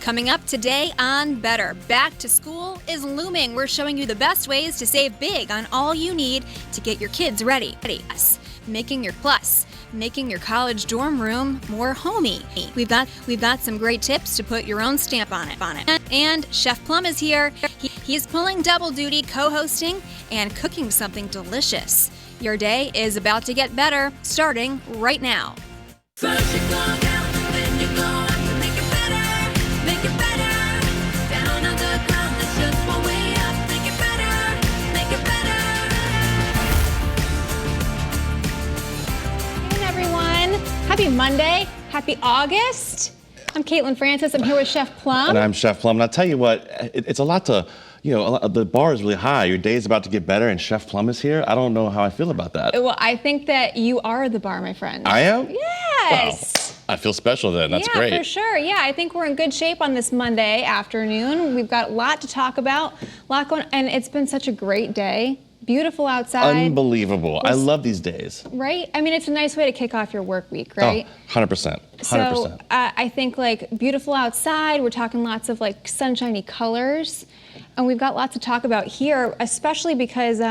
Coming up today on Better, back to school is looming. We're showing you the best ways to save big on all you need to get your kids ready. Making your college dorm room more homey. We've got some great tips to put your own stamp on it. And Chef Plum is here. He's pulling double duty, co-hosting and cooking something delicious. Your day is about to get better, starting right now. First you go down, then you go up to make it better, make it better. Down on the ground, let's just one way up, make it better, make it better. Hey everyone, happy Monday, happy August. I'm Caitlin Francis, I'm here with Chef Plum. And I'm Chef Plum, and I'll tell you what, it's a lot to, the bar is really high. Your day is about to get better, and Chef Plum is here. I don't know how I feel about that. Well, I think that you are the bar, my friend. I am? Yes. Wow. I feel special then. That's great. Yeah, for sure. Yeah, I think we're in good shape on this Monday afternoon. We've got a lot to talk about, a lot going on, and it's been such a great day. Beautiful outside. Unbelievable. I love these days. Right? I mean, it's a nice way to kick off your work week, right? Oh, 100%. 100%. So I think beautiful outside, we're talking lots of sunshiny colors, and we've got lots to talk about here, especially because,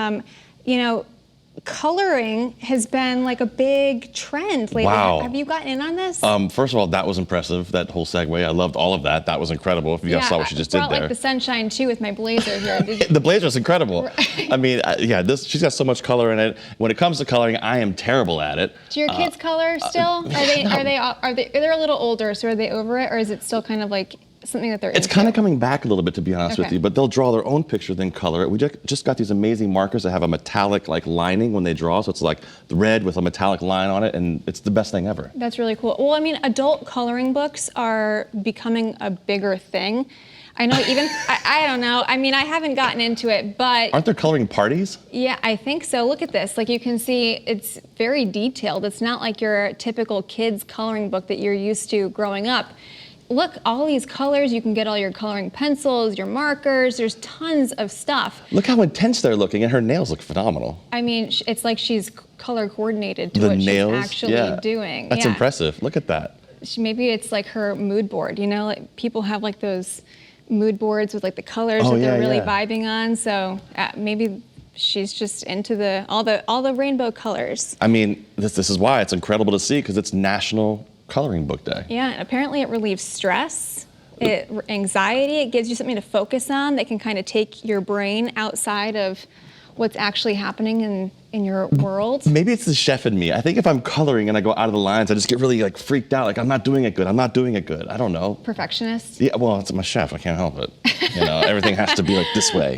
coloring has been a big trend lately. Wow. Have you gotten in on this? First of all, that was impressive, that whole segue. I loved all of that. That was incredible. If you guys saw what she just did there. I brought the sunshine too with my blazer here. The blazer's incredible. I mean, she's got so much color in it. When it comes to coloring, I am terrible at it. Do your kids color still? They're a little older, so are they over it, or is it still kind of something that they're It's into? kind of coming back a little bit, to be honest with Okay. you, but they'll draw their own picture, then color it. We just got these amazing markers that have a metallic lining when they draw, so it's the red with a metallic line on it, and it's the best thing ever. That's really cool. Well, I mean, adult coloring books are becoming a bigger thing. I know even, I don't know, I mean, I haven't gotten into it, but... Aren't there coloring parties? Yeah, I think so. Look at this. You can see it's very detailed. It's not like your typical kid's coloring book that you're used to growing up. Look, all these colors, you can get all your coloring pencils, your markers, there's tons of stuff. Look how intense they're looking, and her nails look phenomenal. I mean, it's like she's color coordinated to The what nails, she's actually doing. That's impressive. Look at that. Maybe it's her mood board, people have those mood boards with the colors that they're really vibing on, so maybe she's just into all the rainbow colors. I mean, this is why it's incredible to see, because it's National Coloring Book Day. Yeah, and apparently it relieves stress, anxiety. It gives you something to focus on that can kind of take your brain outside of what's actually happening in your world. Maybe it's the chef in me. I think if I'm coloring and I go out of the lines, I just get really freaked out. I'm not doing it good. I'm not doing it good. I don't know. Perfectionist? Yeah, well, it's my chef. I can't help it. Everything has to be this way.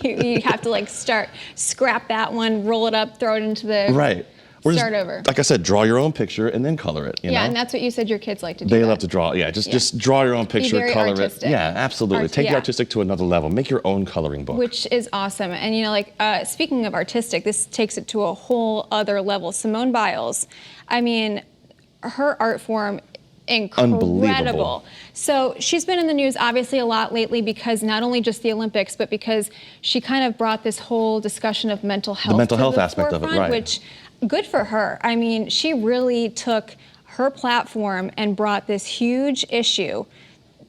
you have to scrap that one, roll it up, throw it into the... Right. Start over. Like I said, draw your own picture and then color it. You know? And that's what you said your kids like to do. They love to draw. Yeah, just draw your own picture, very color artistic. it. Yeah, absolutely. Take the artistic to another level. Make your own coloring book. Which is awesome. And speaking of artistic, this takes it to a whole other level. Simone Biles, I mean, her art form, incredible. Unbelievable. So she's been in the news obviously a lot lately because not only just the Olympics, but because she kind of brought this whole discussion of mental health. The mental health the aspect of it, right. Which, good for her. I mean, she really took her platform and brought this huge issue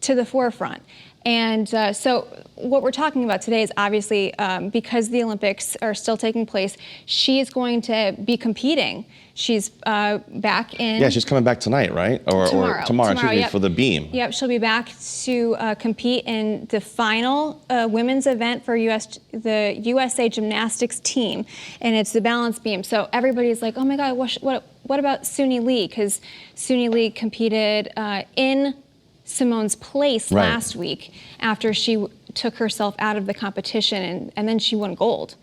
to the forefront. And so what we're talking about today is obviously because the Olympics are still taking place, she's going to be competing. She's back in... Yeah, she's coming back tonight, right? Or tomorrow, excuse me, for the beam. Yep, she'll be back to compete in the final women's event for the USA gymnastics team, and it's the balance beam. So everybody's like, oh my God, what about Suni Lee? Because Suni Lee competed in Simone's place last week after she took herself out of the competition, and then she won gold.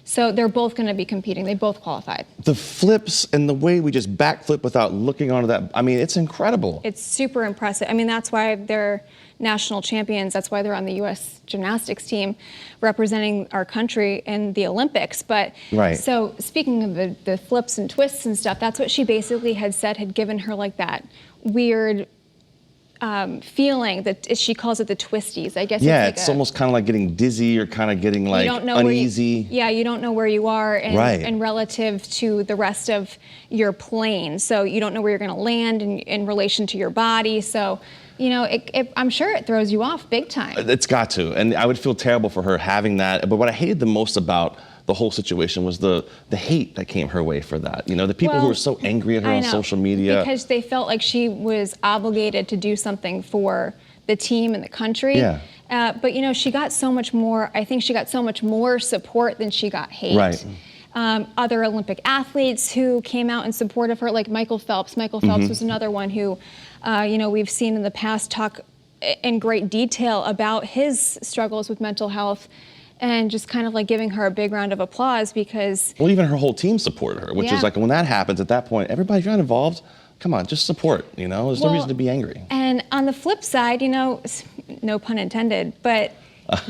So they're both going to be competing. They both qualified. The flips and the way we just backflip without looking onto that, I mean, it's incredible. It's super impressive. I mean, that's why they're national champions. That's why they're on the U.S. gymnastics team representing our country in the Olympics. But so speaking of the flips and twists and stuff, that's what she basically had said had given her that weird feeling that she calls it the twisties. I guess it's almost kind of like getting dizzy or kind of getting uneasy. You don't know where you are and relative to the rest of your plane. So you don't know where you're going to land in relation to your body. So I'm sure it throws you off big time. It's got to, and I would feel terrible for her having that. But what I hated the most about the whole situation was the hate that came her way for that. The people who were so angry at her I on know, social media. because they felt like she was obligated to do something for the team and the country. Yeah. But she got so much more. I think she got so much more support than she got hate. Right. Other Olympic athletes who came out in support of her, like Michael Phelps. Michael Phelps was another one who, we've seen in the past talk in great detail about his struggles with mental health, and just kind of like giving her a big round of applause because. Well, even her whole team supported her, which is like when that happens at that point, everybody, if you're not involved, come on, just support. There's no reason to be angry. And on the flip side, no pun intended, but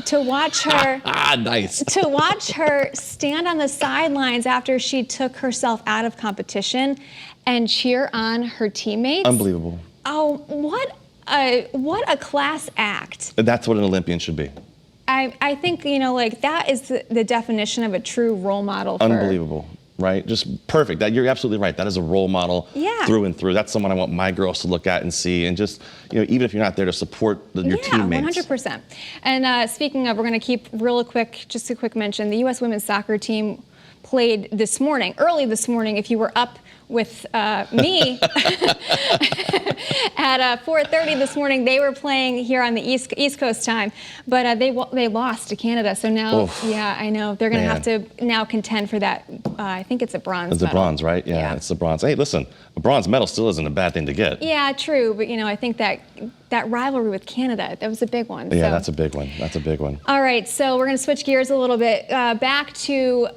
to watch her nice. to watch her stand on the sidelines after she took herself out of competition and cheer on her teammates. Unbelievable. Oh, what a class act. That's what an Olympian should be. I think, that is the definition of a true role model for. Unbelievable. Right? Just perfect. You're absolutely right. That is a role model through and through. That's someone I want my girls to look at and see, and just, even if you're not there, to support your teammates. 100%. And speaking of, we're going to keep just a quick mention. The U.S. women's soccer team played early this morning. If you were up with me at 4:30 this morning, they were playing here on the East Coast time, but they lost to Canada. So now, I know they're going to have to now contend for that. I think it's a bronze. It's medal. a bronze, right? Yeah, it's a bronze. Hey, listen, a bronze medal still isn't a bad thing to get. Yeah, true. But I think that rivalry with Canada, that was a big one. Yeah, so. that's a big one. That's a big one. All right, so we're going to switch gears a little bit back to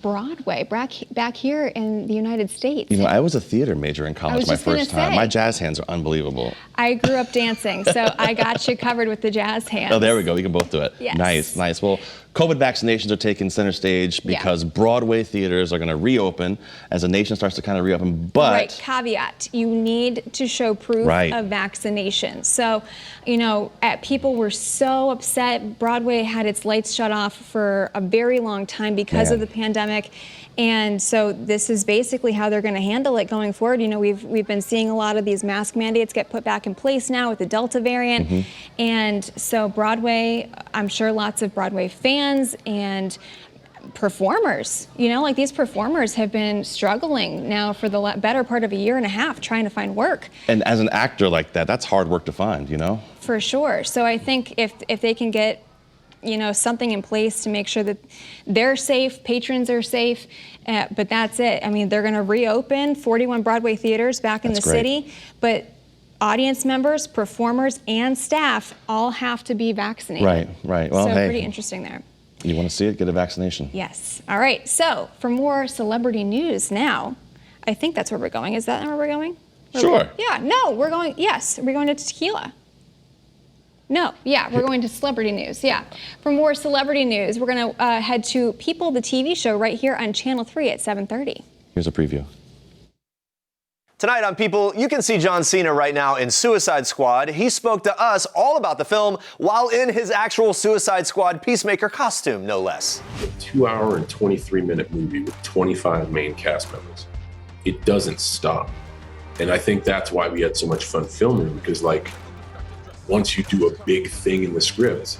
Broadway, back here in the United States. I was a theater major in college my first time. My jazz hands are unbelievable. I grew up dancing, so I got you covered with the jazz hands. Oh, there we go. We can both do it. Yes. Nice. Well, COVID vaccinations are taking center stage because Broadway theaters are going to reopen as the nation starts to kind of reopen. But right, caveat, you need to show proof of vaccination. So, people were so upset. Broadway had its lights shut off for a very long time because of the pandemic. And so this is basically how they're going to handle it going forward. We've been seeing a lot of these mask mandates get put back in place now with the Delta variant. And so Broadway, I'm sure lots of Broadway fans and performers, these performers have been struggling now for the better part of a year and a half trying to find work. And as an actor like that, that's hard work to find, For sure. So I think if they can get something in place to make sure that they're safe, patrons are safe, but that's it. I mean, they're going to reopen 41 Broadway theaters back in the city, but audience members, performers, and staff all have to be vaccinated. Right. Well, so pretty interesting there. You want to see it? Get a vaccination. Yes. All right. So for more celebrity news now, I think that's where we're going. Is that where we're going? Sure. We're going. Yes. Are we going to tequila? No, we're going to celebrity news, For more celebrity news, we're going to head to People, the TV show, right here on Channel 3 at 7:30. Here's a preview. Tonight on People, you can see John Cena right now in Suicide Squad. He spoke to us all about the film while in his actual Suicide Squad Peacemaker costume, no less. A 2-hour and 23-minute movie with 25 main cast members. It doesn't stop. And I think that's why we had so much fun filming, because once you do a big thing in the script,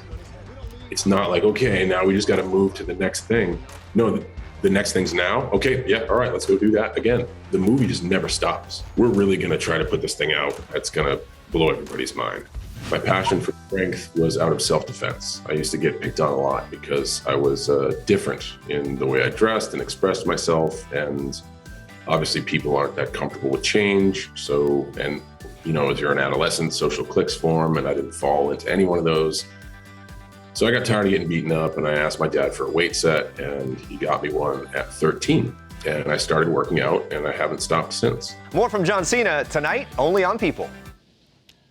it's not like, okay, now we just got to move to the next thing. No, the next thing's now. Okay, all right, let's go do that again. The movie just never stops. We're really going to try to put this thing out that's going to blow everybody's mind. My passion for strength was out of self-defense. I used to get picked on a lot because I was different in the way I dressed and expressed myself. And obviously people aren't that comfortable with change. As you're an adolescent, social cliques form, and I didn't fall into any one of those. So I got tired of getting beaten up, and I asked my dad for a weight set, and he got me one at 13. And I started working out, and I haven't stopped since. More from John Cena tonight, only on People.